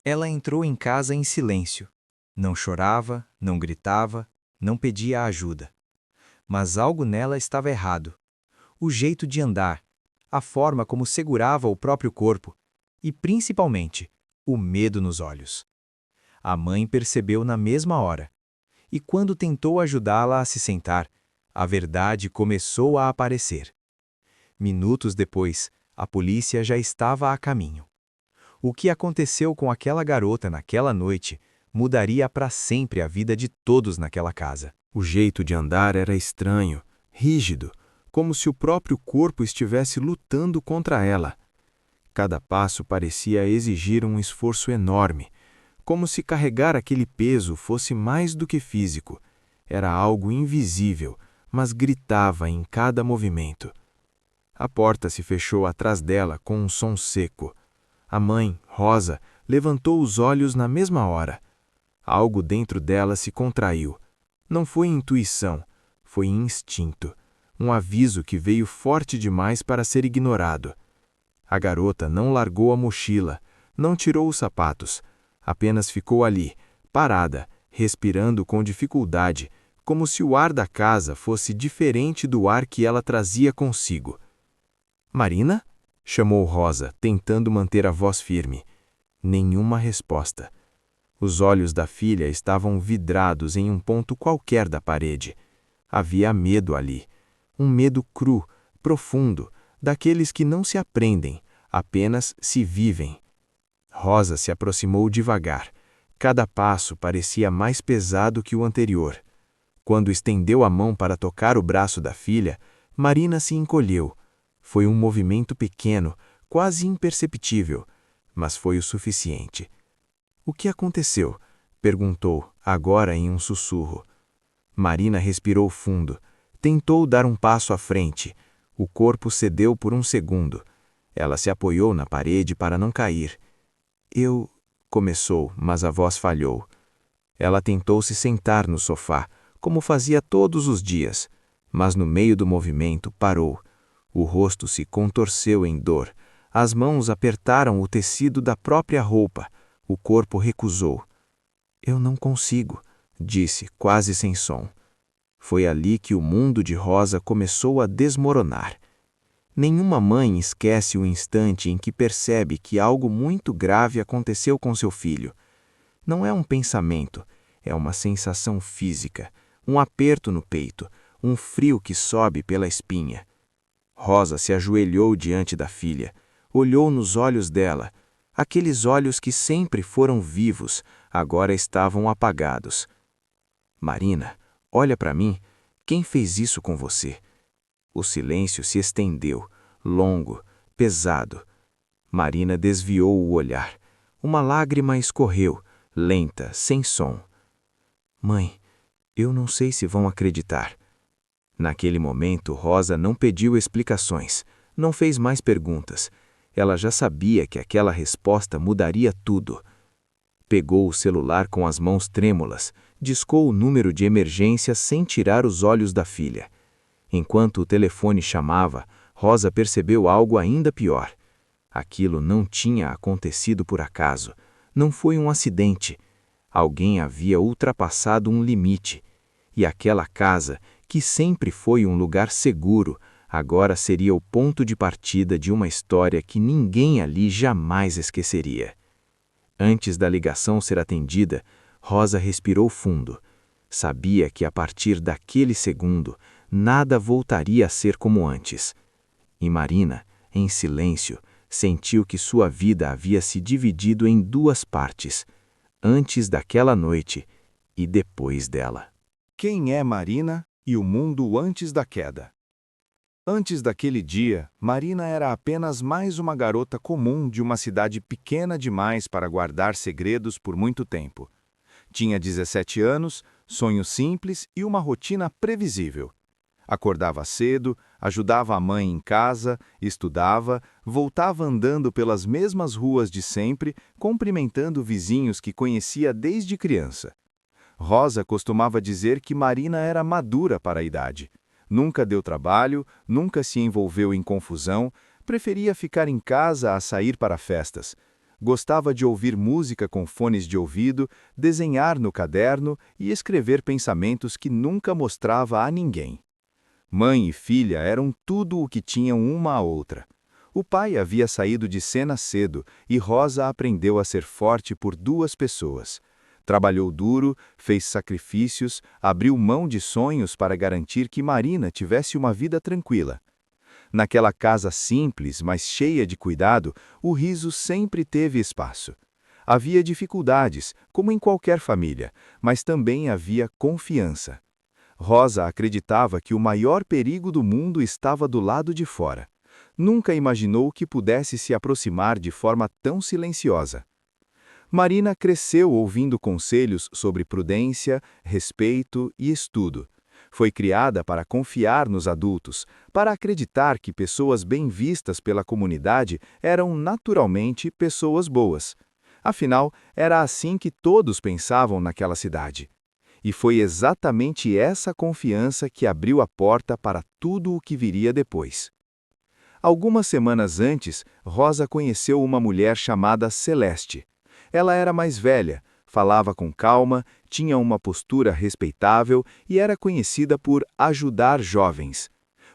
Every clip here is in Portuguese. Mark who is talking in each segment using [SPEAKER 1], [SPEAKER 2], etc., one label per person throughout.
[SPEAKER 1] Ela entrou em casa em silêncio. Não chorava, não gritava, não pedia ajuda. Mas algo nela estava errado. O jeito de andar, a forma como segurava o próprio corpo e, principalmente, o medo nos olhos. A mãe percebeu na mesma hora. E quando tentou ajudá-la a se sentar, a verdade começou a aparecer. Minutos depois, a polícia já estava a caminho. O que aconteceu com aquela garota naquela noite mudaria para sempre a vida de todos naquela casa.
[SPEAKER 2] O jeito de andar era estranho, rígido, como se o próprio corpo estivesse lutando contra ela. Cada passo parecia exigir um esforço enorme, como se carregar aquele peso fosse mais do que físico. Era algo invisível, mas gritava em cada movimento. A porta se fechou atrás dela com um som seco. A mãe, Rosa, levantou os olhos na mesma hora. Algo dentro dela se contraiu. Não foi intuição, foi instinto. Um aviso que veio forte demais para ser ignorado. A garota não largou a mochila, não tirou os sapatos. Apenas ficou ali, parada, respirando com dificuldade, como se o ar da casa fosse diferente do ar que ela trazia consigo. «Marina?» chamou Rosa, tentando manter a voz firme. Nenhuma resposta. Os olhos da filha estavam vidrados em um ponto qualquer da parede. Havia medo ali. Um medo cru, profundo, daqueles que não se aprendem, apenas se vivem. Rosa se aproximou devagar. Cada passo parecia mais pesado que o anterior. Quando estendeu a mão para tocar o braço da filha, Marina se encolheu. Foi um movimento pequeno, quase imperceptível, mas foi o suficiente. «O que aconteceu?» perguntou, agora em um sussurro. Marina respirou fundo. Tentou dar um passo à frente. O corpo cedeu por um segundo. Ela se apoiou na parede para não cair. «Eu...» começou, mas a voz falhou. Ela tentou se sentar no sofá, como fazia todos os dias, mas no meio do movimento parou. O rosto se contorceu em dor. As mãos apertaram o tecido da própria roupa. O corpo recusou. «Eu não consigo», disse, quase sem som. Foi ali que o mundo de Rosa começou a desmoronar. Nenhuma mãe esquece o instante em que percebe que algo muito grave aconteceu com seu filho. Não é um pensamento, é uma sensação física, um aperto no peito, um frio que sobe pela espinha. Rosa se ajoelhou diante da filha, olhou nos olhos dela. Aqueles olhos que sempre foram vivos, agora estavam apagados. «Marina, olha para mim. Quem fez isso com você?» O silêncio se estendeu, longo, pesado. Marina desviou o olhar. Uma lágrima escorreu, lenta, sem som. «Mãe, eu não sei se vão acreditar». Naquele momento, Rosa não pediu explicações, não fez mais perguntas. Ela já sabia que aquela resposta mudaria tudo. Pegou o celular com as mãos trêmulas, discou o número de emergência sem tirar os olhos da filha. Enquanto o telefone chamava, Rosa percebeu algo ainda pior. Aquilo não tinha acontecido por acaso. Não foi um acidente. Alguém havia ultrapassado um limite. E aquela casa, que sempre foi um lugar seguro, agora seria o ponto de partida de uma história que ninguém ali jamais esqueceria. Antes da ligação ser atendida, Rosa respirou fundo. Sabia que a partir daquele segundo, nada voltaria a ser como antes. E Marina, em silêncio, sentiu que sua vida havia se dividido em duas partes, antes daquela noite e depois dela.
[SPEAKER 3] Quem é Marina e o mundo antes da queda? Antes daquele dia, Marina era apenas mais uma garota comum de uma cidade pequena demais para guardar segredos por muito tempo. Tinha 17 anos, sonhos simples e uma rotina previsível. Acordava cedo, ajudava a mãe em casa, estudava, voltava andando pelas mesmas ruas de sempre, cumprimentando vizinhos que conhecia desde criança. Rosa costumava dizer que Marina era madura para a idade. Nunca deu trabalho, nunca se envolveu em confusão, preferia ficar em casa a sair para festas. Gostava de ouvir música com fones de ouvido, desenhar no caderno e escrever pensamentos que nunca mostrava a ninguém. Mãe e filha eram tudo o que tinham uma à outra. O pai havia saído de cena cedo e Rosa aprendeu a ser forte por duas pessoas. Trabalhou duro, fez sacrifícios, abriu mão de sonhos para garantir que Marina tivesse uma vida tranquila. Naquela casa simples, mas cheia de cuidado, o riso sempre teve espaço. Havia dificuldades, como em qualquer família, mas também havia confiança. Rosa acreditava que o maior perigo do mundo estava do lado de fora. Nunca imaginou que pudesse se aproximar de forma tão silenciosa. Marina cresceu ouvindo conselhos sobre prudência, respeito e estudo. Foi criada para confiar nos adultos, para acreditar que pessoas bem vistas pela comunidade eram naturalmente pessoas boas. Afinal, era assim que todos pensavam naquela cidade. E foi exatamente essa confiança que abriu a porta para tudo o que viria depois. Algumas semanas antes, Rosa conheceu uma mulher chamada Celeste. Ela era mais velha, falava com calma, tinha uma postura respeitável e era conhecida por ajudar jovens.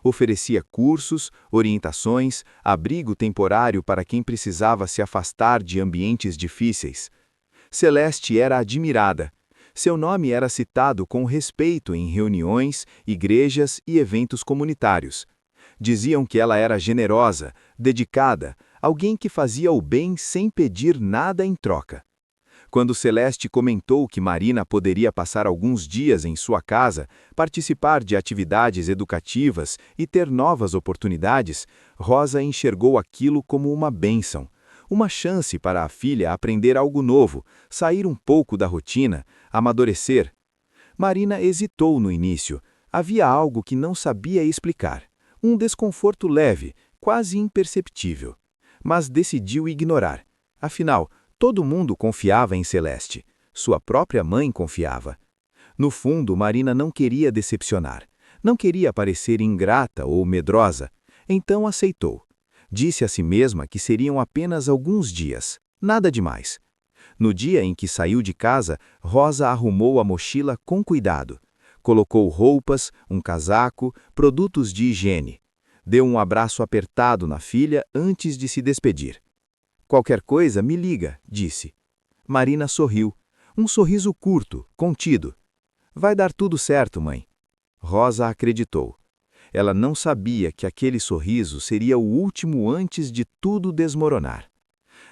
[SPEAKER 3] Oferecia cursos, orientações, abrigo temporário para quem precisava se afastar de ambientes difíceis. Celeste era admirada. Seu nome era citado com respeito em reuniões, igrejas e eventos comunitários. Diziam que ela era generosa, dedicada, alguém que fazia o bem sem pedir nada em troca. Quando Celeste comentou que Marina poderia passar alguns dias em sua casa, participar de atividades educativas e ter novas oportunidades, Rosa enxergou aquilo como uma bênção, uma chance para a filha aprender algo novo, sair um pouco da rotina, amadurecer. Marina hesitou no início. Havia algo que não sabia explicar. Um desconforto leve, quase imperceptível. Mas decidiu ignorar. Afinal, todo mundo confiava em Celeste. Sua própria mãe confiava. No fundo, Marina não queria decepcionar. Não queria parecer ingrata ou medrosa. Então aceitou. Disse a si mesma que seriam apenas alguns dias. Nada demais. No dia em que saiu de casa, Rosa arrumou a mochila com cuidado. Colocou roupas, um casaco, produtos de higiene. Deu um abraço apertado na filha antes de se despedir. "Qualquer coisa, me liga", disse. Marina sorriu. Um sorriso curto, contido. "Vai dar tudo certo, mãe." Rosa acreditou. Ela não sabia que aquele sorriso seria o último antes de tudo desmoronar.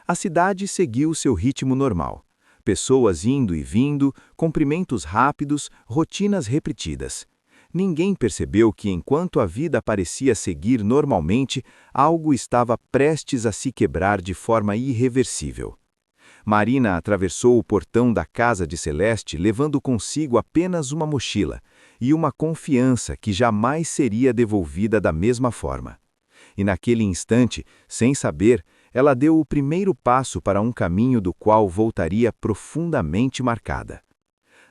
[SPEAKER 3] A cidade seguiu seu ritmo normal. Pessoas indo e vindo, cumprimentos rápidos, rotinas repetidas. Ninguém percebeu que, enquanto a vida parecia seguir normalmente, algo estava prestes a se quebrar de forma irreversível. Marina atravessou o portão da casa de Celeste levando consigo apenas uma mochila e uma confiança que jamais seria devolvida da mesma forma. E naquele instante, sem saber, ela deu o primeiro passo para um caminho do qual voltaria profundamente marcada.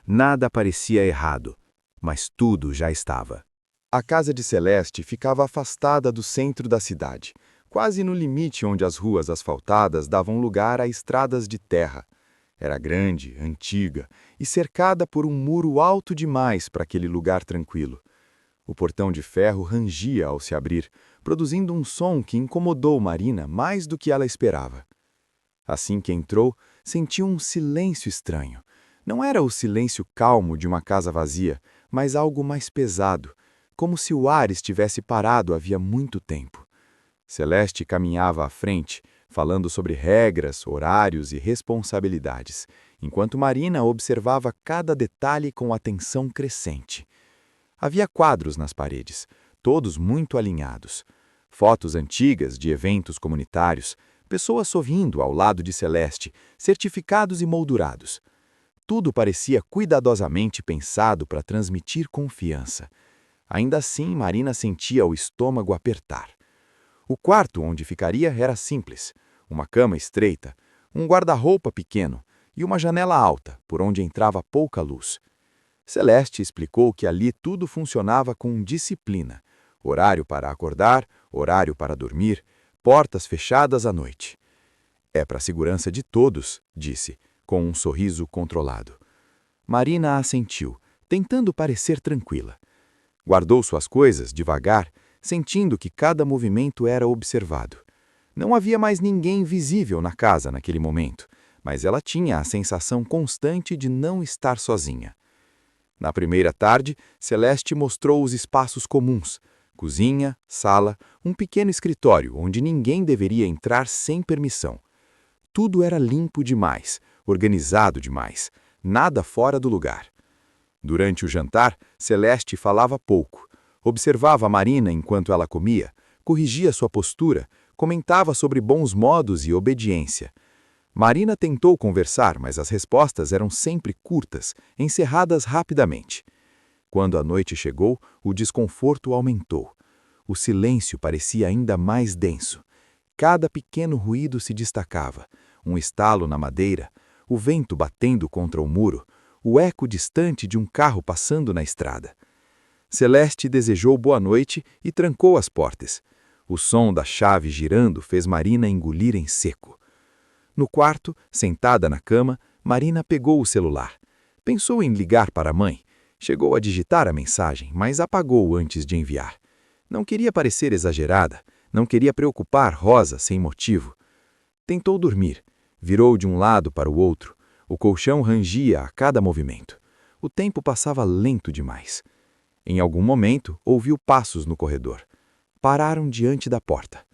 [SPEAKER 3] Nada parecia errado, mas tudo já estava. A casa de Celeste ficava afastada do centro da cidade, quase no limite onde as ruas asfaltadas davam lugar a estradas de terra. Era grande, antiga e cercada por um muro alto demais para aquele lugar tranquilo. O portão de ferro rangia ao se abrir, produzindo um som que incomodou Marina mais do que ela esperava. Assim que entrou, sentiu um silêncio estranho. Não era o silêncio calmo de uma casa vazia, mas algo mais pesado, como se o ar estivesse parado havia muito tempo. Celeste caminhava à frente, falando sobre regras, horários e responsabilidades, enquanto Marina observava cada detalhe com atenção crescente. Havia quadros nas paredes, todos muito alinhados. Fotos antigas de eventos comunitários, pessoas sorrindo ao lado de Celeste, certificados e moldurados. Tudo parecia cuidadosamente pensado para transmitir confiança. Ainda assim, Marina sentia o estômago apertar. O quarto onde ficaria era simples. Uma cama estreita, um guarda-roupa pequeno e uma janela alta, por onde entrava pouca luz. Celeste explicou que ali tudo funcionava com disciplina. Horário para acordar, horário para dormir, portas fechadas à noite. É para a segurança de todos, disse, com um sorriso controlado. Marina assentiu, tentando parecer tranquila. Guardou suas coisas devagar, sentindo que cada movimento era observado. Não havia mais ninguém visível na casa naquele momento, mas ela tinha a sensação constante de não estar sozinha. Na primeira tarde, Celeste mostrou os espaços comuns: cozinha, sala, um pequeno escritório onde ninguém deveria entrar sem permissão. Tudo era limpo demais, organizado demais, nada fora do lugar. Durante o jantar, Celeste falava pouco. Observava Marina enquanto ela comia, corrigia sua postura, comentava sobre bons modos e obediência. Marina tentou conversar, mas as respostas eram sempre curtas, encerradas rapidamente. Quando a noite chegou, o desconforto aumentou. O silêncio parecia ainda mais denso. Cada pequeno ruído se destacava: um estalo na madeira, o vento batendo contra o muro, o eco distante de um carro passando na estrada. Celeste desejou boa noite e trancou as portas. O som da chave girando fez Marina engolir em seco. No quarto, sentada na cama, Marina pegou o celular. Pensou em ligar para a mãe. Chegou a digitar a mensagem, mas apagou antes de enviar. Não queria parecer exagerada, não queria preocupar Rosa sem motivo. Tentou dormir. Virou de um lado para o outro. O colchão rangia a cada movimento. O tempo passava lento demais. Em algum momento, ouviu passos no corredor. Pararam diante da porta.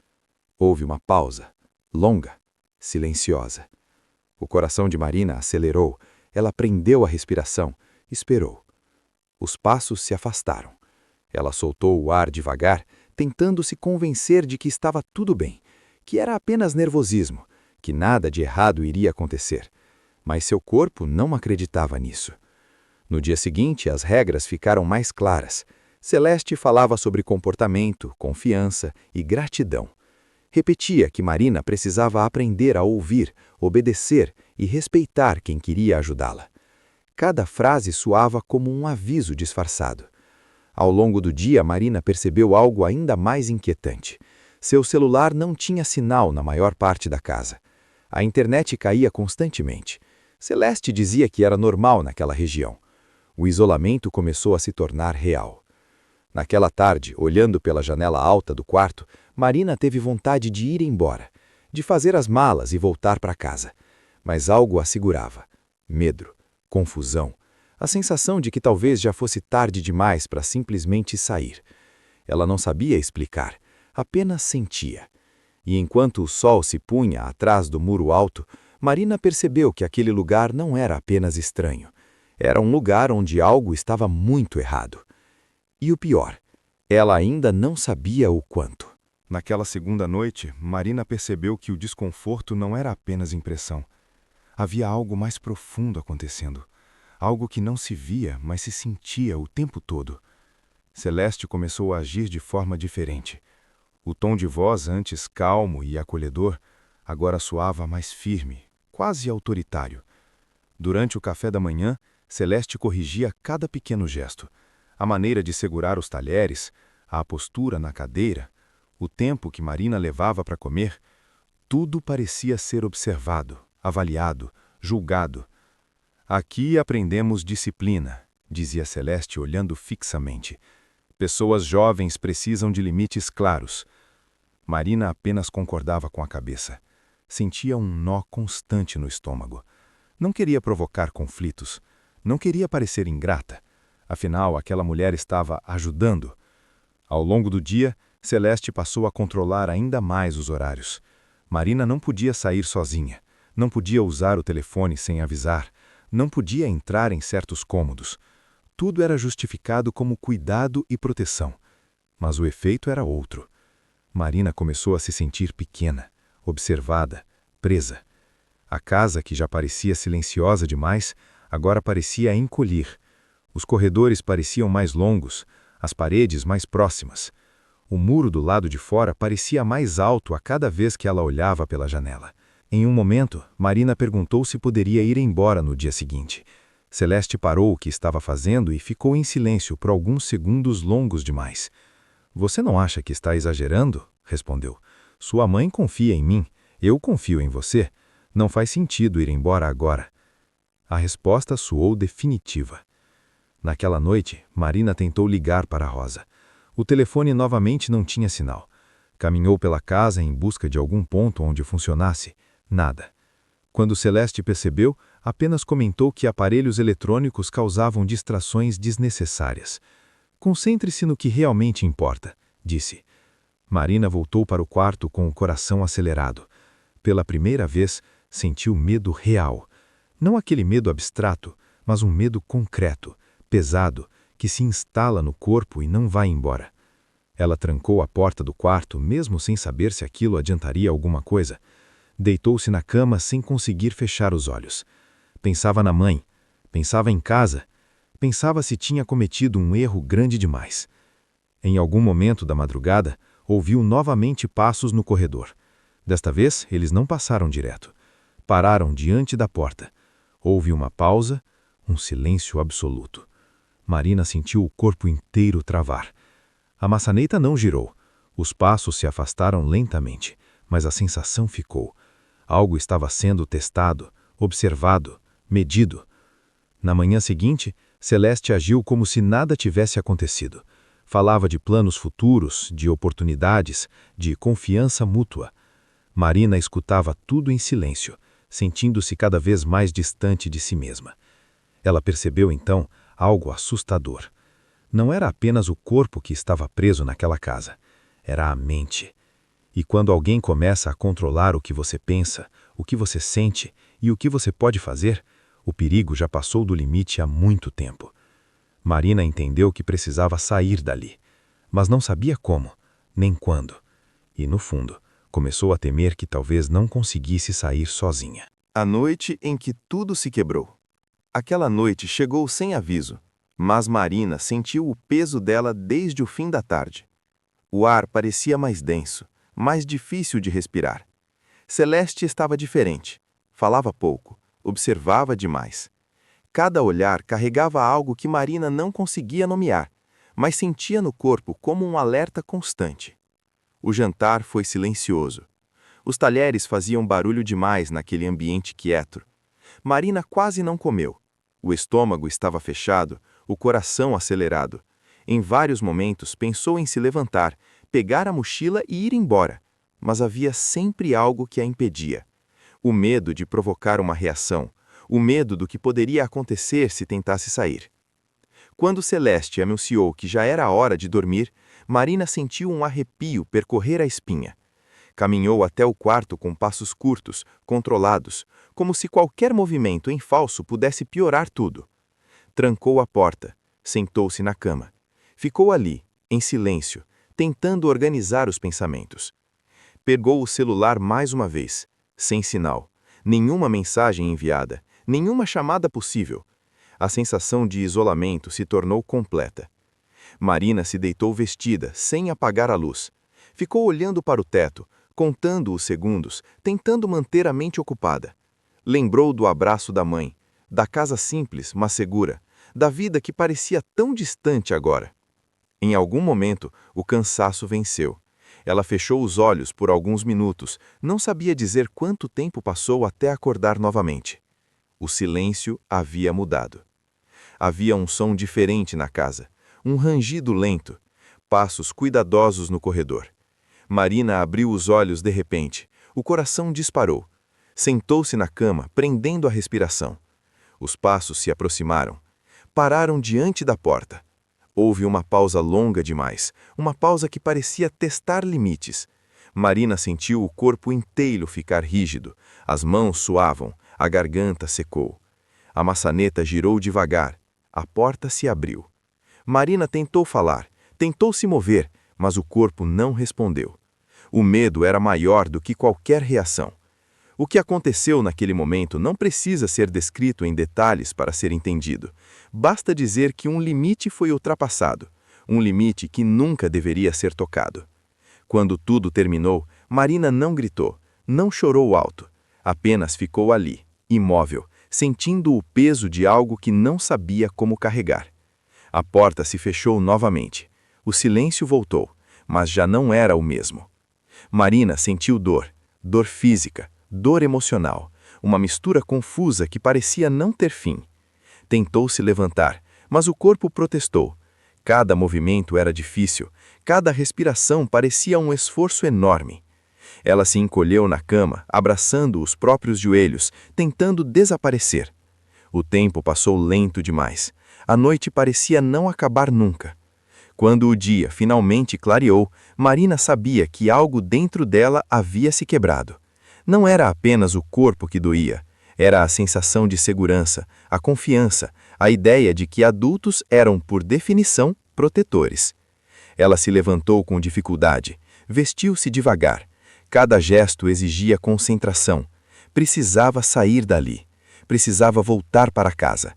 [SPEAKER 3] Houve uma pausa, longa, silenciosa. O coração de Marina acelerou. Ela prendeu a respiração, esperou. Os passos se afastaram. Ela soltou o ar devagar, tentando se convencer de que estava tudo bem, que era apenas nervosismo, que nada de errado iria acontecer. Mas seu corpo não acreditava nisso. No dia seguinte, as regras ficaram mais claras. Celeste falava sobre comportamento, confiança e gratidão. Repetia que Marina precisava aprender a ouvir, obedecer e respeitar quem queria ajudá-la. Cada frase soava como um aviso disfarçado. Ao longo do dia, Marina percebeu algo ainda mais inquietante. Seu celular não tinha sinal na maior parte da casa. A internet caía constantemente. Celeste dizia que era normal naquela região. O isolamento começou a se tornar real. Naquela tarde, olhando pela janela alta do quarto, Marina teve vontade de ir embora, de fazer as malas e voltar para casa. Mas algo a segurava. Medo, confusão, a sensação de que talvez já fosse tarde demais para simplesmente sair. Ela não sabia explicar, apenas sentia. E enquanto o sol se punha atrás do muro alto, Marina percebeu que aquele lugar não era apenas estranho. Era um lugar onde algo estava muito errado. E o pior, ela ainda não sabia o quanto.
[SPEAKER 2] Naquela segunda noite, Marina percebeu que o desconforto não era apenas impressão. Havia algo mais profundo acontecendo. Algo que não se via, mas se sentia o tempo todo. Celeste começou a agir de forma diferente. O tom de voz, antes calmo e acolhedor, agora soava mais firme, quase autoritário. Durante o café da manhã, Celeste corrigia cada pequeno gesto. A maneira de segurar os talheres, a postura na cadeira, o tempo que Marina levava para comer, tudo parecia ser observado, avaliado, julgado. Aqui aprendemos disciplina, dizia Celeste olhando fixamente. Pessoas jovens precisam de limites claros. Marina apenas concordava com a cabeça. Sentia um nó constante no estômago. Não queria provocar conflitos. Não queria parecer ingrata. Afinal, aquela mulher estava ajudando. Ao longo do dia, Celeste passou a controlar ainda mais os horários. Marina não podia sair sozinha. Não podia usar o telefone sem avisar. Não podia entrar em certos cômodos. Tudo era justificado como cuidado e proteção. Mas o efeito era outro. Marina começou a se sentir pequena, observada, presa. A casa, que já parecia silenciosa demais, agora parecia encolher. Os corredores pareciam mais longos, as paredes mais próximas. O muro do lado de fora parecia mais alto a cada vez que ela olhava pela janela. Em um momento, Marina perguntou se poderia ir embora no dia seguinte. Celeste parou o que estava fazendo e ficou em silêncio por alguns segundos longos demais. "Você não acha que está exagerando?" respondeu. "Sua mãe confia em mim. Eu confio em você. Não faz sentido ir embora agora. A resposta soou definitiva. Naquela noite, Marina tentou ligar para Rosa. O telefone novamente não tinha sinal. Caminhou pela casa em busca de algum ponto onde funcionasse. Nada. Quando Celeste percebeu, apenas comentou que aparelhos eletrônicos causavam distrações desnecessárias. Concentre-se no que realmente importa, disse. Marina voltou para o quarto com o coração acelerado. Pela primeira vez, sentiu medo real. Não aquele medo abstrato, mas um medo concreto, pesado, que se instala no corpo e não vai embora. Ela trancou a porta do quarto, mesmo sem saber se aquilo adiantaria alguma coisa. Deitou-se na cama sem conseguir fechar os olhos. Pensava na mãe, pensava em casa, pensava se tinha cometido um erro grande demais. Em algum momento da madrugada, ouviu novamente passos no corredor. Desta vez, eles não passaram direto. Pararam diante da porta. Houve uma pausa, um silêncio absoluto. Marina sentiu o corpo inteiro travar. A maçaneta não girou. Os passos se afastaram lentamente, mas a sensação ficou. Algo estava sendo testado, observado, medido. Na manhã seguinte, Celeste agiu como se nada tivesse acontecido. Falava de planos futuros, de oportunidades, de confiança mútua. Marina escutava tudo em silêncio, sentindo-se cada vez mais distante de si mesma. Ela percebeu então algo assustador. Não era apenas o corpo que estava preso naquela casa, era a mente. E quando alguém começa a controlar o que você pensa, o que você sente e o que você pode fazer, o perigo já passou do limite há muito tempo. Marina entendeu que precisava sair dali, mas não sabia como, nem quando. E, no fundo, começou a temer que talvez não conseguisse sair sozinha.
[SPEAKER 3] A noite em que tudo se quebrou. Aquela noite chegou sem aviso, mas Marina sentiu o peso dela desde o fim da tarde. O ar parecia mais denso, mais difícil de respirar. Celeste estava diferente. Falava pouco, observava demais. Cada olhar carregava algo que Marina não conseguia nomear, mas sentia no corpo como um alerta constante. O jantar foi silencioso. Os talheres faziam barulho demais naquele ambiente quieto. Marina quase não comeu. O estômago estava fechado, o coração acelerado. Em vários momentos pensou em se levantar, pegar a mochila e ir embora, mas havia sempre algo que a impedia. O medo de provocar uma reação, o medo do que poderia acontecer se tentasse sair. Quando Celeste anunciou que já era hora de dormir, Marina sentiu um arrepio percorrer a espinha. Caminhou até o quarto com passos curtos, controlados, como se qualquer movimento em falso pudesse piorar tudo. Trancou a porta, sentou-se na cama. Ficou ali, em silêncio, tentando organizar os pensamentos. Pegou o celular mais uma vez, sem sinal. Nenhuma mensagem enviada, nenhuma chamada possível. A sensação de isolamento se tornou completa. Marina se deitou vestida, sem apagar a luz. Ficou olhando para o teto, contando os segundos, tentando manter a mente ocupada. Lembrou do abraço da mãe, da casa simples, mas segura, da vida que parecia tão distante agora. Em algum momento, o cansaço venceu. Ela fechou os olhos por alguns minutos, não sabia dizer quanto tempo passou até acordar novamente. O silêncio havia mudado. Havia um som diferente na casa, um rangido lento, passos cuidadosos no corredor. Marina abriu os olhos de repente. O coração disparou. Sentou-se na cama, prendendo a respiração. Os passos se aproximaram. Pararam diante da porta. Houve uma pausa longa demais, uma pausa que parecia testar limites. Marina sentiu o corpo inteiro ficar rígido. As mãos suavam, a garganta secou. A maçaneta girou devagar. A porta se abriu. Marina tentou falar, tentou se mover, mas o corpo não respondeu. O medo era maior do que qualquer reação. O que aconteceu naquele momento não precisa ser descrito em detalhes para ser entendido. Basta dizer que um limite foi ultrapassado, um limite que nunca deveria ser tocado. Quando tudo terminou, Marina não gritou, não chorou alto, apenas ficou ali, imóvel, sentindo o peso de algo que não sabia como carregar. A porta se fechou novamente. O silêncio voltou, mas já não era o mesmo. Marina sentiu dor, dor física, dor emocional, uma mistura confusa que parecia não ter fim. Tentou se levantar, mas o corpo protestou. Cada movimento era difícil, cada respiração parecia um esforço enorme. Ela se encolheu na cama, abraçando os próprios joelhos, tentando desaparecer. O tempo passou lento demais. A noite parecia não acabar nunca. Quando o dia finalmente clareou, Marina sabia que algo dentro dela havia se quebrado. Não era apenas o corpo que doía, era a sensação de segurança, a confiança, a ideia de que adultos eram, por definição, protetores. Ela se levantou com dificuldade, vestiu-se devagar. Cada gesto exigia concentração. Precisava sair dali. Precisava voltar para casa.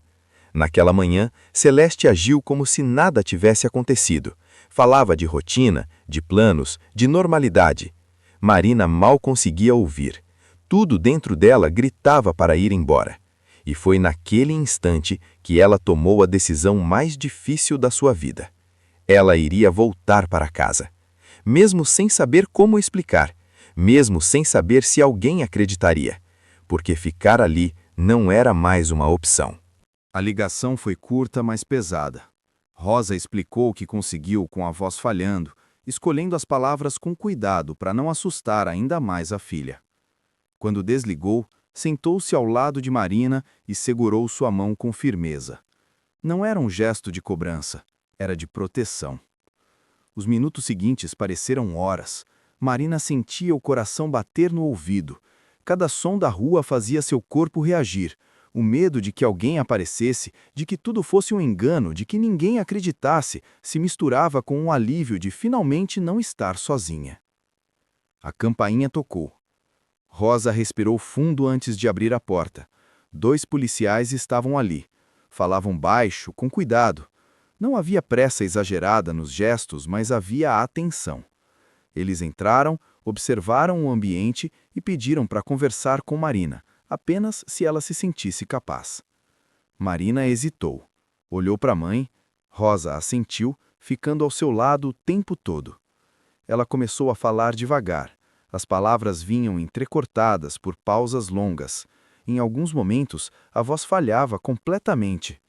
[SPEAKER 3] Naquela manhã, Celeste agiu como se nada tivesse acontecido. Falava de rotina, de planos, de normalidade. Marina mal conseguia ouvir. Tudo dentro dela gritava para ir embora. E foi naquele instante que ela tomou a decisão mais difícil da sua vida. Ela iria voltar para casa. Mesmo sem saber como explicar, mesmo sem saber se alguém acreditaria, porque ficar ali não era mais uma opção.
[SPEAKER 2] A ligação foi curta, mas pesada. Rosa explicou o que conseguiu com a voz falhando, escolhendo as palavras com cuidado para não assustar ainda mais a filha. Quando desligou, sentou-se ao lado de Marina e segurou sua mão com firmeza. Não era um gesto de cobrança, era de proteção. Os minutos seguintes pareceram horas. Marina sentia o coração bater no ouvido. Cada som da rua fazia seu corpo reagir. O medo de que alguém aparecesse, de que tudo fosse um engano, de que ninguém acreditasse, se misturava com o alívio de finalmente não estar sozinha. A campainha tocou. Rosa respirou fundo antes de abrir a porta. 2 policiais estavam ali. Falavam baixo, com cuidado. Não havia pressa exagerada nos gestos, mas havia atenção. Eles entraram, observaram o ambiente e pediram para conversar com Marina, apenas se ela se sentisse capaz. Marina hesitou. Olhou para a mãe. Rosa assentiu, ficando ao seu lado o tempo todo. Ela começou a falar devagar. As palavras vinham entrecortadas por pausas longas. Em alguns momentos, a voz falhava completamente.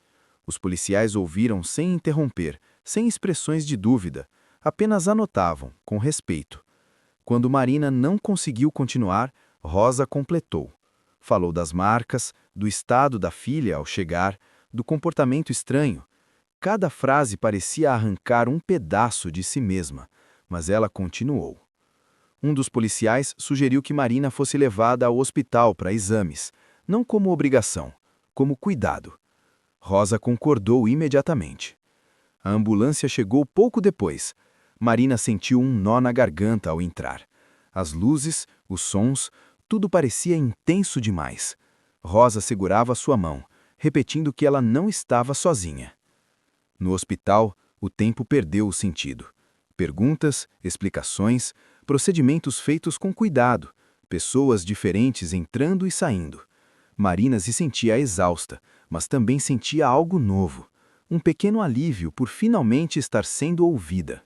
[SPEAKER 2] Os policiais ouviram sem interromper, sem expressões de dúvida. Apenas anotavam, com respeito. Quando Marina não conseguiu continuar, Rosa completou. Falou das marcas, do estado da filha ao chegar, do comportamento estranho. Cada frase parecia arrancar um pedaço de si mesma, mas ela continuou. Um dos policiais sugeriu que Marina fosse levada ao hospital para exames, não como obrigação, como cuidado. Rosa concordou imediatamente. A ambulância chegou pouco depois. Marina sentiu um nó na garganta ao entrar. As luzes, os sons, tudo parecia intenso demais. Rosa segurava sua mão, repetindo que ela não estava sozinha. No hospital, o tempo perdeu o sentido. Perguntas, explicações, procedimentos feitos com cuidado, pessoas diferentes entrando e saindo. Marina se sentia exausta, mas também sentia algo novo. Um pequeno alívio por finalmente estar sendo ouvida.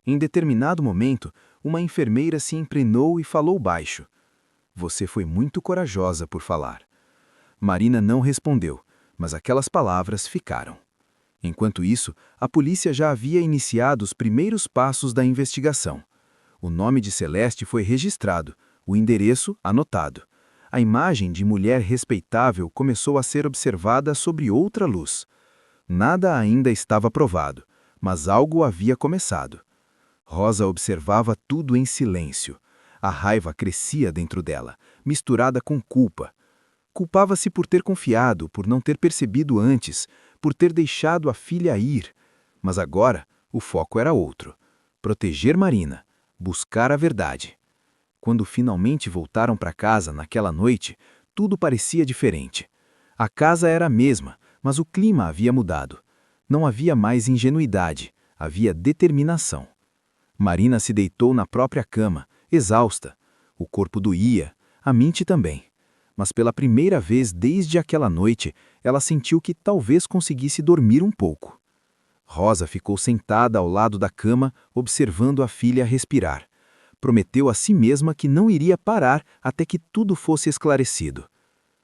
[SPEAKER 2] Em determinado momento, uma enfermeira se emprenou e falou baixo. Você foi muito corajosa por falar. Marina não respondeu, mas aquelas palavras ficaram. Enquanto isso, a polícia já havia iniciado os primeiros passos da investigação. O nome de Celeste foi registrado, o endereço anotado. A imagem de mulher respeitável começou a ser observada sob outra luz. Nada ainda estava provado, mas algo havia começado. Rosa observava tudo em silêncio. A raiva crescia dentro dela, misturada com culpa. Culpava-se por ter confiado, por não ter percebido antes, por ter deixado a filha ir. Mas agora, o foco era outro. Proteger Marina, buscar a verdade. Quando finalmente voltaram para casa naquela noite, tudo parecia diferente. A casa era a mesma, mas o clima havia mudado. Não havia mais ingenuidade, havia determinação. Marina se deitou na própria cama, exausta. O corpo doía, a mente também. Mas pela primeira vez desde aquela noite, ela sentiu que talvez conseguisse dormir um pouco. Rosa ficou sentada ao lado da cama, observando a filha respirar. prometeu a si mesma que não iria parar até que tudo fosse esclarecido.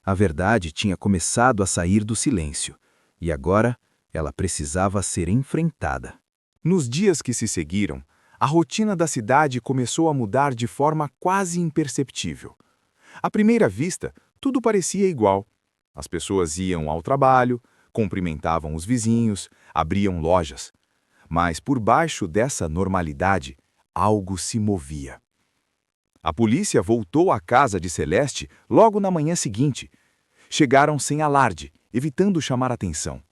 [SPEAKER 2] A verdade tinha começado a sair do silêncio, e agora ela precisava ser enfrentada.
[SPEAKER 3] Nos dias que se seguiram, a rotina da cidade começou a mudar de forma quase imperceptível. À primeira vista, tudo parecia igual. As pessoas iam ao trabalho, cumprimentavam os vizinhos, abriam lojas. Mas por baixo dessa normalidade, algo se movia. A polícia voltou à casa de Celeste logo na manhã seguinte. Chegaram sem alarde, evitando chamar atenção.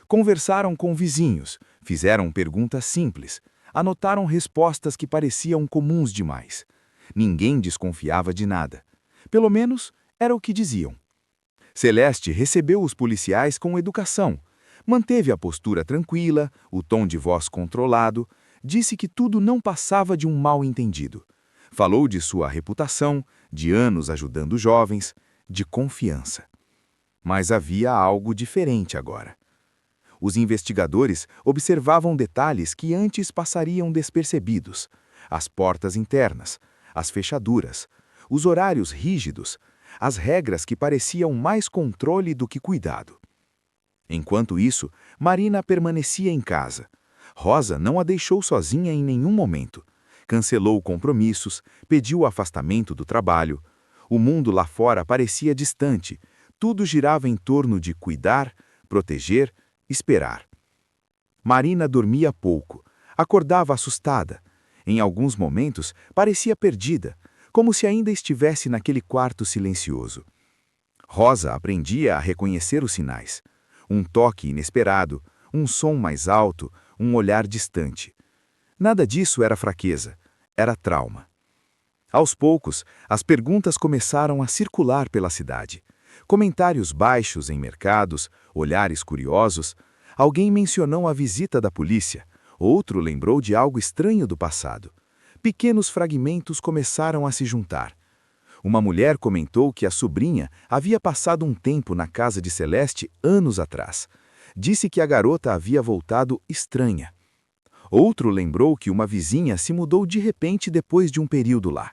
[SPEAKER 3] Conversaram com vizinhos, fizeram perguntas simples, anotaram respostas que pareciam comuns demais. Ninguém desconfiava de nada. Pelo menos, era o que diziam. Celeste recebeu os policiais com educação, manteve a postura tranquila, o tom de voz controlado, disse que tudo não passava de um mal-entendido. Falou de sua reputação, de anos ajudando jovens, de confiança. Mas havia algo diferente agora. Os investigadores observavam detalhes que antes passariam despercebidos: as portas internas, as fechaduras, os horários rígidos, as regras que pareciam mais controle do que cuidado. Enquanto isso, Marina permanecia em casa. Rosa não a deixou sozinha em nenhum momento. Cancelou compromissos, pediu o afastamento do trabalho. O mundo lá fora parecia distante. Tudo girava em torno de cuidar, proteger, esperar. Marina dormia pouco, acordava assustada. Em alguns momentos, parecia perdida, como se ainda estivesse naquele quarto silencioso. Rosa aprendia a reconhecer os sinais. Um toque inesperado, um som mais alto, um olhar distante. Nada disso era fraqueza, era trauma. Aos poucos, as perguntas começaram a circular pela cidade. Comentários baixos em mercados, olhares curiosos. Alguém mencionou a visita da polícia, outro lembrou de algo estranho do passado. Pequenos fragmentos começaram a se juntar. Uma mulher comentou que a sobrinha havia passado um tempo na casa de Celeste anos atrás. Disse que a garota havia voltado estranha. Outro lembrou que uma vizinha se mudou de repente depois de um período lá.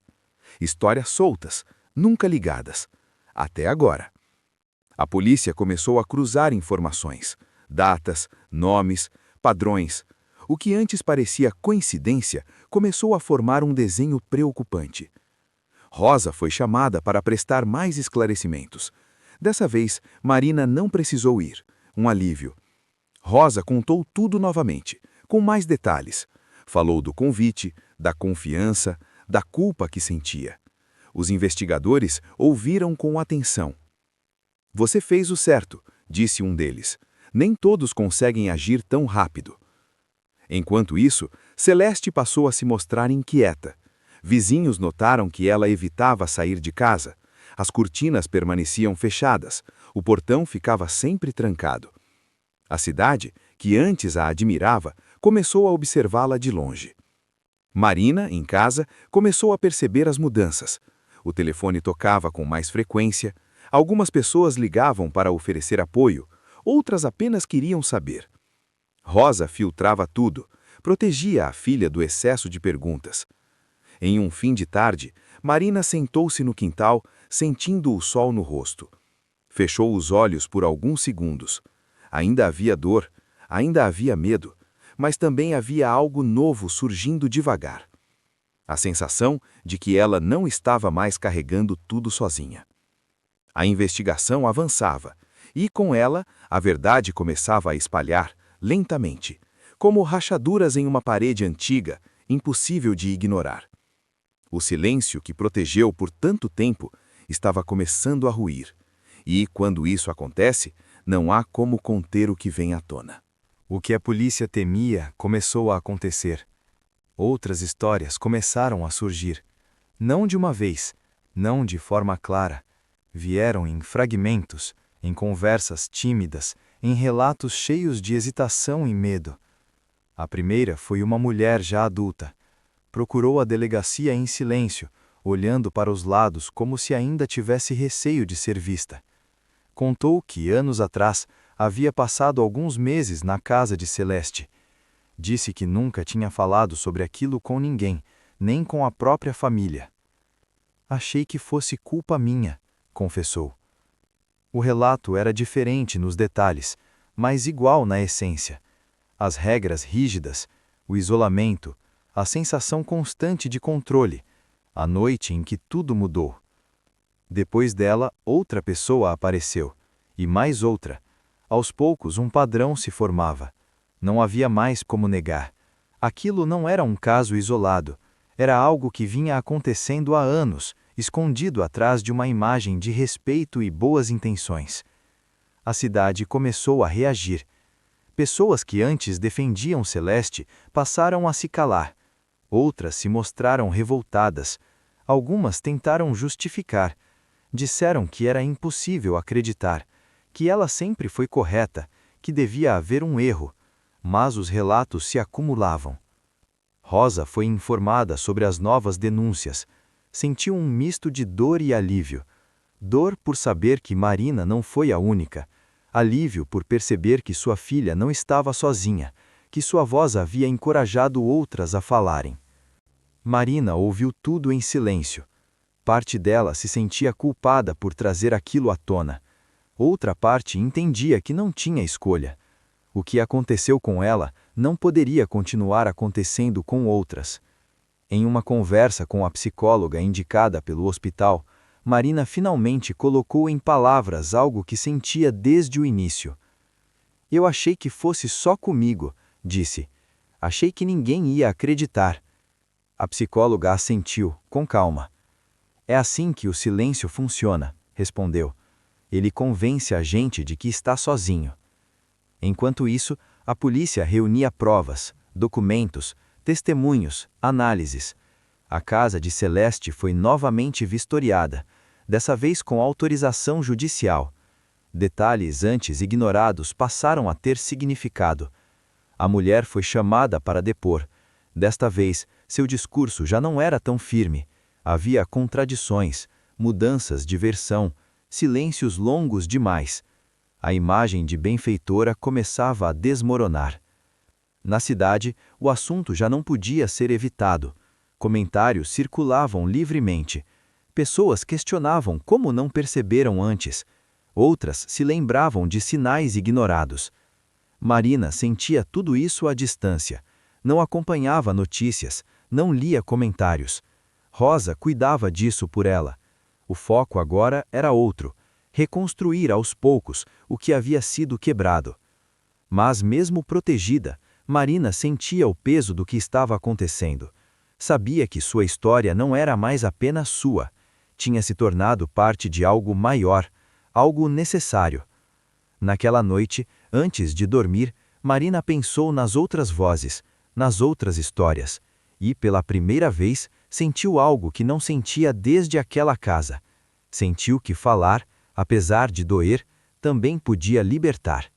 [SPEAKER 3] Histórias soltas, nunca ligadas. Até agora. A polícia começou a cruzar informações, datas, nomes, padrões. O que antes parecia coincidência começou a formar um desenho preocupante. Rosa foi chamada para prestar mais esclarecimentos. Dessa vez, Marina não precisou ir. Um alívio. Rosa contou tudo novamente, com mais detalhes. Falou do convite, da confiança, da culpa que sentia. Os investigadores ouviram com atenção. "Você fez o certo", disse um deles. "Nem todos conseguem agir tão rápido." Enquanto isso, Celeste passou a se mostrar inquieta. Vizinhos notaram que ela evitava sair de casa. As cortinas permaneciam fechadas. O portão ficava sempre trancado. A cidade, que antes a admirava, começou a observá-la de longe. Marina, em casa, começou a perceber as mudanças. O telefone tocava com mais frequência. Algumas pessoas ligavam para oferecer apoio, outras apenas queriam saber. Rosa filtrava tudo, protegia a filha do excesso de perguntas. Em um fim de tarde, Marina sentou-se no quintal, sentindo o sol no rosto. Fechou os olhos por alguns segundos. Ainda havia dor, ainda havia medo, mas também havia algo novo surgindo devagar. A sensação de que ela não estava mais carregando tudo sozinha. A investigação avançava, e com ela, a verdade começava a espalhar, lentamente, como rachaduras em uma parede antiga, impossível de ignorar. O silêncio que protegeu por tanto tempo estava começando a ruir, e, quando isso acontece, não há como conter o que vem à tona. O que a polícia temia começou a acontecer. Outras histórias começaram a surgir. Não de uma vez, não de forma clara. Vieram em fragmentos, em conversas tímidas, em relatos cheios de hesitação e medo. A primeira foi uma mulher já adulta. Procurou a delegacia em silêncio, olhando para os lados como se ainda tivesse receio de ser vista. Contou que, anos atrás, havia passado alguns meses na casa de Celeste. Disse que nunca tinha falado sobre aquilo com ninguém,
[SPEAKER 2] nem com a própria família. Achei que fosse culpa minha, confessou. O relato era diferente nos detalhes, mas igual na essência. As regras rígidas, o isolamento, a sensação constante de controle, a noite em que tudo mudou. Depois dela, outra pessoa apareceu, e mais outra. Aos poucos, um padrão se formava. Não havia mais como negar. Aquilo não era um caso isolado, era algo que vinha acontecendo há anos, escondido atrás de uma imagem de respeito e boas intenções. A cidade começou a reagir. Pessoas que antes defendiam Celeste passaram a se calar. Outras se mostraram revoltadas. Algumas tentaram justificar. Disseram que era impossível acreditar, que ela sempre foi correta, que devia haver um erro. Mas os relatos se acumulavam. Rosa foi informada sobre as novas denúncias. Sentiu um misto de dor e alívio. Dor por saber que Marina não foi a única. Alívio por perceber que sua filha não estava sozinha, que sua voz havia encorajado outras a falarem. Marina ouviu tudo em silêncio. Parte dela se sentia culpada por trazer aquilo à tona. Outra parte entendia que não tinha escolha. O que aconteceu com ela não poderia continuar acontecendo com outras. Em uma conversa com a psicóloga indicada pelo hospital, Marina finalmente colocou em palavras algo que sentia desde o início. Eu achei que fosse só comigo, disse. Achei que ninguém ia acreditar. A psicóloga assentiu, com calma. É assim que o silêncio funciona, respondeu. Ele convence a gente de que está sozinho. Enquanto isso, a polícia reunia provas, documentos, testemunhos, análises. A casa de Celeste foi novamente vistoriada, dessa vez com autorização judicial. Detalhes antes ignorados passaram a ter significado. A mulher foi chamada para depor. Desta vez, seu discurso já não era tão firme. Havia contradições, mudanças de versão, silêncios longos demais. A imagem de benfeitora começava a desmoronar. Na cidade, o assunto já não podia ser evitado. Comentários circulavam livremente. Pessoas questionavam como não perceberam antes. Outras se lembravam de sinais ignorados. Marina sentia tudo isso à distância. Não acompanhava notícias, não lia comentários. Rosa cuidava disso por ela. O foco agora era outro: reconstruir aos poucos o que havia sido quebrado. Mas mesmo protegida, Marina sentia o peso do que estava acontecendo. Sabia que sua história não era mais apenas sua. Tinha se tornado parte de algo maior, algo necessário. Naquela noite, antes de dormir, Marina pensou nas outras vozes, nas outras histórias, e, pela primeira vez, sentiu algo que não sentia desde aquela casa. Sentiu que falar, apesar de doer, também podia libertar.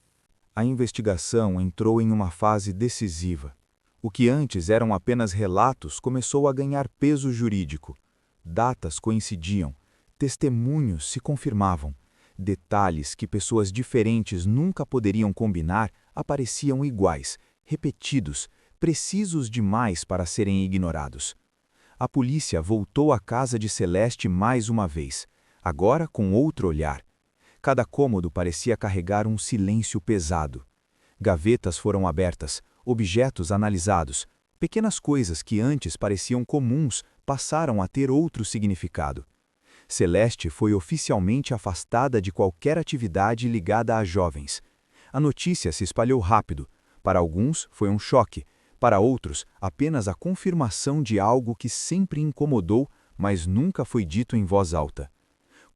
[SPEAKER 3] A investigação entrou em uma fase decisiva. O que antes eram apenas relatos começou a ganhar peso jurídico. Datas coincidiam, testemunhos se confirmavam. Detalhes que pessoas diferentes nunca poderiam combinar apareciam iguais, repetidos, precisos demais para serem ignorados. A polícia voltou à casa de Celeste mais uma vez, agora com outro olhar. Cada cômodo parecia carregar um silêncio pesado. Gavetas foram abertas, objetos analisados, pequenas coisas que antes pareciam comuns passaram a ter outro significado. Celeste foi oficialmente afastada de qualquer atividade ligada a jovens. A notícia se espalhou rápido. Para alguns foi um choque, para outros apenas a confirmação de algo que sempre incomodou, mas nunca foi dito em voz alta.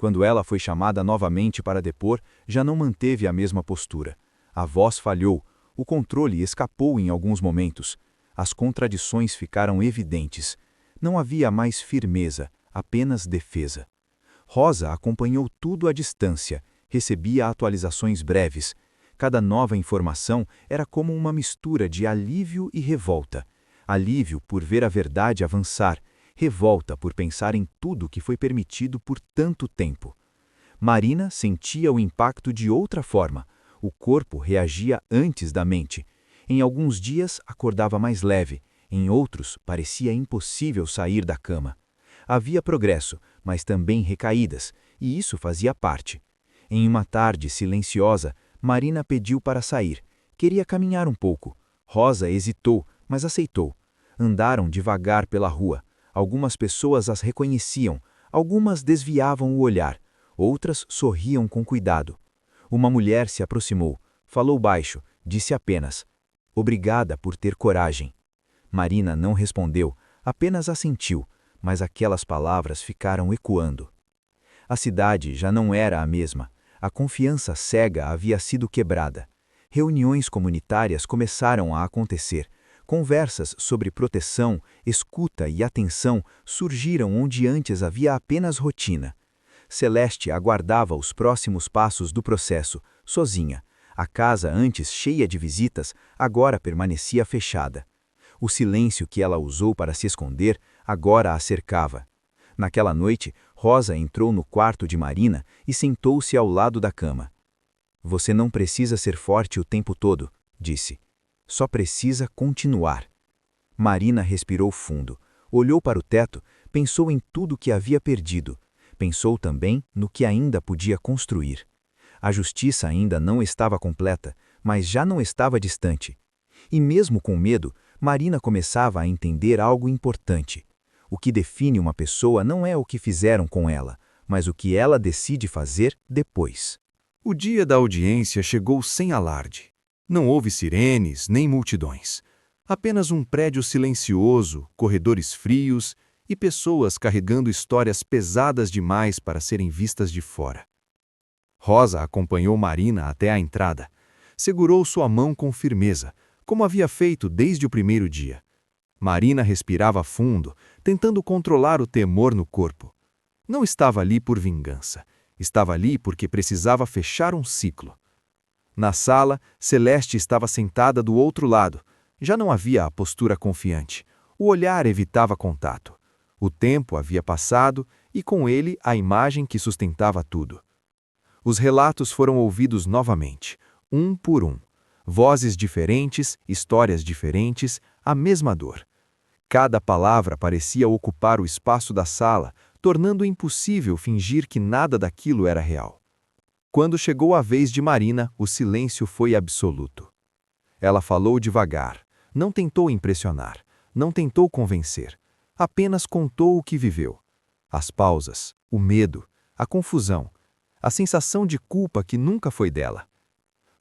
[SPEAKER 3] Quando ela foi chamada novamente para depor, já não manteve a mesma postura. A voz falhou, o controle escapou em alguns momentos. As contradições ficaram evidentes. Não havia mais firmeza, apenas defesa. Rosa acompanhou tudo à distância, recebia atualizações breves. Cada nova informação era como uma mistura de alívio e revolta. Alívio por ver a verdade avançar, revolta por pensar em tudo que foi permitido por tanto tempo. Marina sentia o impacto de outra forma. O corpo reagia antes da mente. Em alguns dias acordava mais leve,
[SPEAKER 1] Em outros, parecia impossível sair da cama. Havia progresso, mas também recaídas, e isso fazia parte. Em uma tarde silenciosa, Marina pediu para sair. Queria caminhar um pouco. Rosa hesitou, mas aceitou. Andaram devagar pela rua. Algumas pessoas as reconheciam, algumas desviavam o olhar, outras sorriam com cuidado. Uma mulher se aproximou, falou baixo, disse apenas: "Obrigada por ter coragem." Marina não respondeu, apenas assentiu, mas aquelas palavras ficaram ecoando. A cidade já não era a mesma. A confiança cega havia sido quebrada. Reuniões comunitárias começaram a acontecer. Conversas sobre proteção, escuta e atenção surgiram onde antes havia apenas rotina. Celeste aguardava os próximos passos do processo, sozinha. A casa, antes cheia de visitas, agora permanecia fechada. O silêncio que ela usou para se esconder agora a cercava. Naquela noite, Rosa entrou no quarto de Marina e sentou-se ao lado da cama. "Você não precisa ser forte o tempo todo", disse. "Só precisa continuar." Marina respirou fundo, olhou para o teto, pensou em tudo que havia perdido. Pensou também no que ainda podia construir. A justiça ainda não estava completa, mas já não estava distante. E mesmo com medo, Marina começava a entender algo importante. O que define uma pessoa não é o que fizeram com ela, mas o que ela decide fazer depois.
[SPEAKER 3] O dia da audiência chegou sem alarde. Não houve sirenes nem multidões. Apenas um prédio silencioso, corredores frios e pessoas carregando histórias pesadas demais para serem vistas de fora. Rosa acompanhou Marina até a entrada. Segurou sua mão com firmeza, como havia feito desde o primeiro dia. Marina respirava fundo, tentando controlar o temor no corpo. Não estava ali por vingança. Estava ali porque precisava fechar um ciclo. Na sala, Celeste estava sentada do outro lado. Já não havia a postura confiante. O olhar evitava contato. O tempo havia passado e com ele a imagem que sustentava tudo. Os relatos foram ouvidos novamente, um por um. Vozes diferentes, histórias diferentes, a mesma dor. Cada palavra parecia ocupar o espaço da sala, tornando impossível fingir que nada daquilo era real. Quando chegou a vez de Marina, o silêncio foi absoluto. Ela falou devagar, não tentou impressionar, não tentou convencer, apenas contou o que viveu. As pausas, o medo, a confusão, a sensação de culpa que nunca foi dela.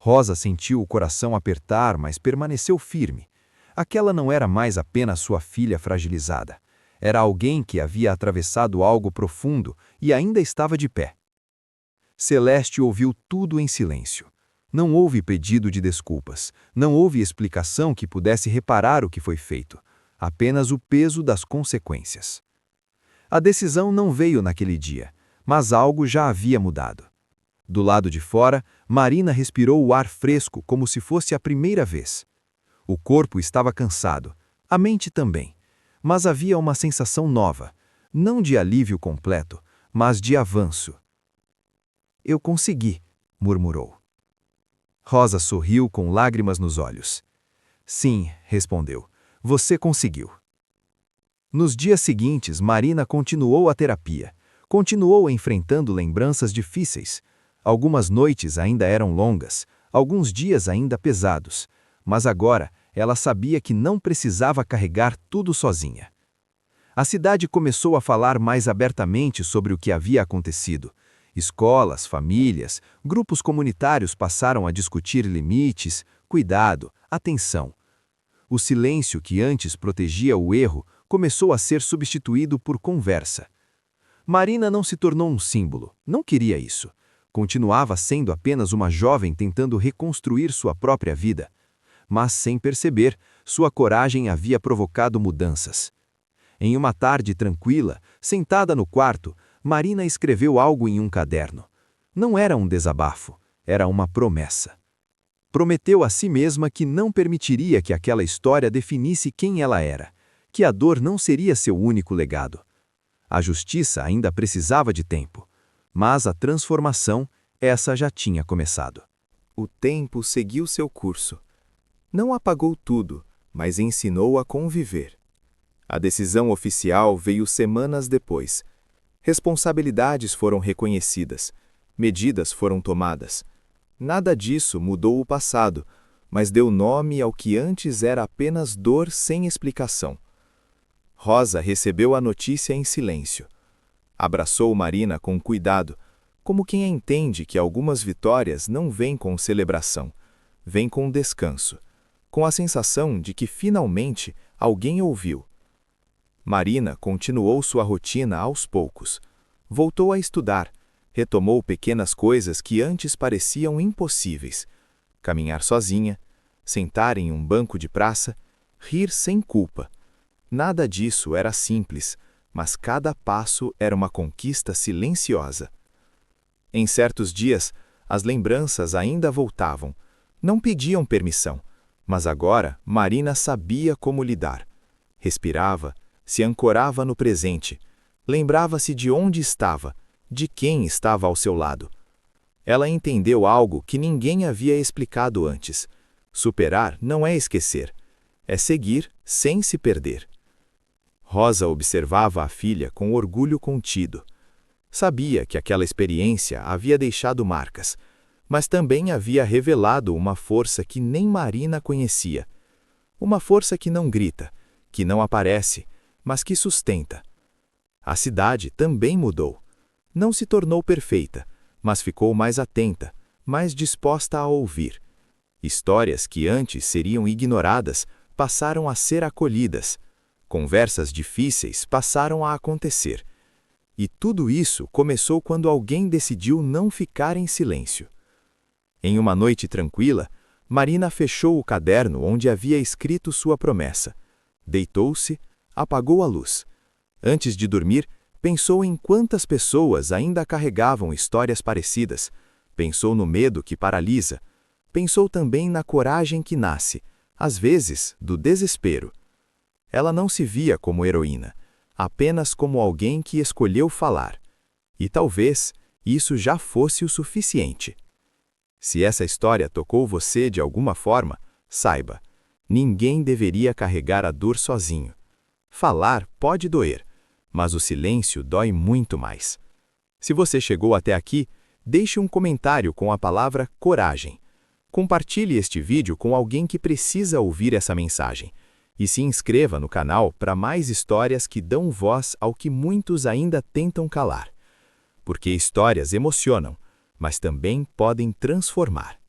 [SPEAKER 3] Rosa sentiu o coração apertar, mas permaneceu firme. Aquela não era mais apenas sua filha fragilizada. Era alguém que havia atravessado algo profundo e ainda estava de pé. Celeste ouviu tudo em silêncio. Não houve pedido de desculpas, não houve explicação que pudesse reparar o que foi feito, apenas o peso das consequências. A decisão não veio naquele dia, mas algo já havia mudado. Do lado de fora, Marina respirou o ar fresco como se fosse a primeira vez. O corpo estava cansado, a mente também, mas havia uma sensação nova, não de alívio completo, mas de avanço. "Eu consegui", murmurou. Rosa sorriu com lágrimas nos olhos. "Sim", respondeu, "você conseguiu." Nos dias seguintes, Marina continuou a terapia, continuou enfrentando lembranças difíceis. Algumas noites ainda eram longas, alguns dias ainda pesados, mas agora ela sabia que não precisava carregar tudo sozinha. A cidade começou a falar mais abertamente sobre o que havia acontecido. Escolas, famílias, grupos comunitários passaram a discutir limites, cuidado, atenção. O silêncio que antes protegia o erro começou a ser substituído por conversa. Marina não se tornou um símbolo, não queria isso. Continuava sendo apenas uma jovem tentando reconstruir sua própria vida. Mas, sem perceber, sua coragem havia provocado mudanças. Em uma tarde tranquila, sentada no quarto, Marina escreveu algo em um caderno. Não era um desabafo, era uma promessa. Prometeu a si mesma que não permitiria que aquela história definisse quem ela era, que a dor não seria seu único legado. A justiça ainda precisava de tempo, mas a transformação, essa já tinha começado. O tempo seguiu seu curso. Não apagou tudo, mas ensinou a conviver. A decisão oficial veio semanas depois. Responsabilidades foram reconhecidas, medidas foram tomadas. Nada disso mudou o passado, mas deu nome ao que antes era apenas dor sem explicação. Rosa recebeu a notícia em silêncio. Abraçou Marina com cuidado, como quem entende que algumas vitórias não vêm com celebração, vêm com descanso, com a sensação de que finalmente alguém ouviu. Marina continuou sua rotina aos poucos. Voltou a estudar, retomou pequenas coisas que antes pareciam impossíveis. Caminhar sozinha, sentar em um banco de praça, rir sem culpa. Nada disso era simples, mas cada passo era uma conquista silenciosa. Em certos dias, as lembranças ainda voltavam. Não pediam permissão, mas agora Marina sabia como lidar. Respirava, se ancorava no presente, lembrava-se de onde estava, de quem estava ao seu lado. Ela entendeu algo que ninguém havia explicado antes. Superar não é esquecer, é seguir sem se perder. Rosa observava a filha com orgulho contido. Sabia que aquela experiência havia deixado marcas, mas também havia revelado uma força que nem Marina conhecia. Uma força que não grita, que não aparece, mas que sustenta. A cidade também mudou. Não se tornou perfeita, mas ficou mais atenta, mais disposta a ouvir. Histórias que antes seriam ignoradas passaram a ser acolhidas. Conversas difíceis passaram a acontecer. E tudo isso começou quando alguém decidiu não ficar em silêncio. Em uma noite tranquila, Marina fechou o caderno onde havia escrito sua promessa. Deitou-se, apagou a luz. Antes de dormir, pensou em quantas pessoas ainda carregavam histórias parecidas. Pensou no medo que paralisa. Pensou também na coragem que nasce, às vezes, do desespero. Ela não se via como heroína, apenas como alguém que escolheu falar. E talvez isso já fosse o suficiente. Se essa história tocou você de alguma forma, saiba, ninguém deveria carregar a dor sozinho. Falar pode doer, mas o silêncio dói muito mais. Se você chegou até aqui, deixe um comentário com a palavra coragem. Compartilhe este vídeo com alguém que precisa ouvir essa mensagem. E se inscreva no canal para mais histórias que dão voz ao que muitos ainda tentam calar. Porque histórias emocionam, mas também podem transformar.